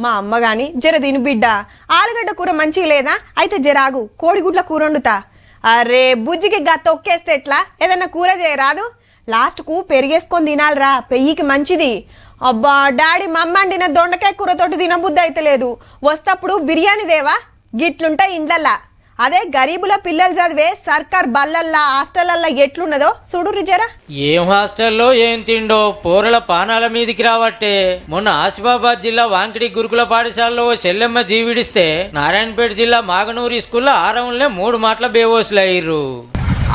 మా అమ్మ గాని జర దీని బిడ్డ ఆలుగడ్డ కూర మంచిగా లేదా అయితే జరాగు కోడిగుడ్ల కూర వండుతా. అరే బుజ్జికి గా తొక్కేస్తే ఎట్లా, ఏదన్నా కూర చేయరాదు? లాస్ట్కు పెరిగేసుకొని తినాలిరా, పెయ్యికి మంచిది. అబ్బా డాడీ మమ్మ అండిన దొండకాయ కూరతోటి తినబుద్ధి అయితే లేదు. వస్తప్పుడు బిర్యానీ దేవా, గిట్లుంటాయి ఇండ్లల్లా. అదే గరీబుల పిల్లలు చదివే సర్కార్ బల్లల్లా హాస్టల్లల్లా ఎట్లున్నదో చూడుర్రి జరా. ఏం హాస్టల్లో ఏం తిండో పోరల పానాల మీదికి రావట్టే. మొన్న ఆసిఫాబాద్ జిల్లా వాంకిడి గురుకుల పాఠశాలలో ఓ చెల్లెమ్మ జీవిడిస్తే నారాయణపేట జిల్లా మాగనూరు స్కూల్లో 6 రౌండ్లే 3 మాటల బేవోసులు అయ్యిర్రు.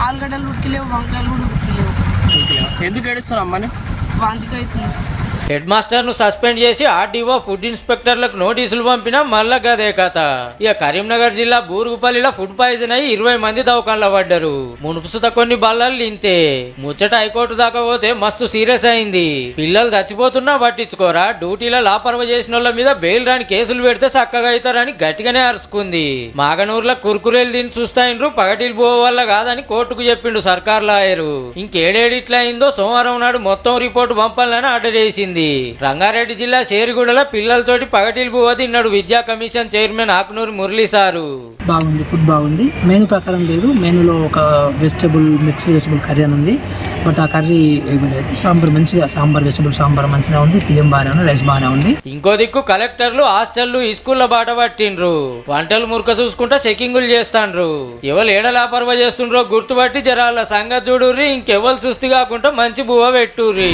ఆలుగడ్డలు ఉడికిలేవు, వంకాయలు కూడా ఉడికిలేవు. ఎందుకు ఏడుస్తున్నావు అమ్మని? వాంతికి అవుతుంది. హెడ్ మాస్టర్ ను సస్పెండ్ చేసి ఆర్డీఓ ఫుడ్ ఇన్స్పెక్టర్లకు నోటీసులు పంపినా మళ్ళా గదే కథ. ఇక కరీంనగర్ జిల్లా బూరుగుపల్లిలో ఫుడ్ పాయిజన్ అయ్యి 20 మంది దవాఖానలో పడ్డారు. మునుపుసుత కొన్ని బల్లలు ఇంతే. ముచ్చట హైకోర్టు దాకా పోతే మస్తు సీరియస్ అయింది. పిల్లలు చచ్చిపోతున్నా పట్టించుకోరా, డ్యూటీలో లాపర్వ చేసిన వాళ్ళ మీద బెయిల్ రాని కేసులు పెడితే చక్కగా అవుతారని గట్టిగానే అరుచుకుంది. మాగనూరులో కుర్కురేలు తిని చూస్తాయిన్రు, పగటిలు పోవ వల్ల కాదని కోర్టుకు చెప్పిండు సర్కార్ లాయరు. ఇంకేడేడిట్లా అయిందో సోమవారం నాడు మొత్తం రిపోర్టు పంపాలని ఆర్డర్ చేసింది. రంగారెడ్డి జిల్లా షేరిగూడలో పిల్లలతోటి పగటిలు పువ్వు తిన్నాడు విద్యా commission chairman Akunuru Murali sir. బాగుంది, ఫుడ్ బాగుంది. మెనూ ప్రకారం లేదు. మెనూలో ఒక మిక్స్డ్ వెజిటబుల్ కర్రీ అని ఉంది, బట్ ఆ కర్రీ ఏమీ లేదు. సాంబార్ మంచిగా, వెజిటబుల్ సాంబార్ మంచిగా ఉంది. బియ్యం బాగానే ఉంది, రైస్ బాగానే ఉంది. ఇంకో దిక్కు కలెక్టర్లు హాస్టళ్లు స్కూల్లో బాట పట్టిండ్రు. వంటలు మురక చూసుకుంటా చెకింగులు చేస్తాండ్రు. ఎవరు ఏడలాపర్వ చేస్తుండ్రో గుర్తుపట్టి జరాల సంగతి చూడుర్రి. ఇంకెవరు సుస్థి కాకుండా మంచి బువ్వ పెట్టుర్రి.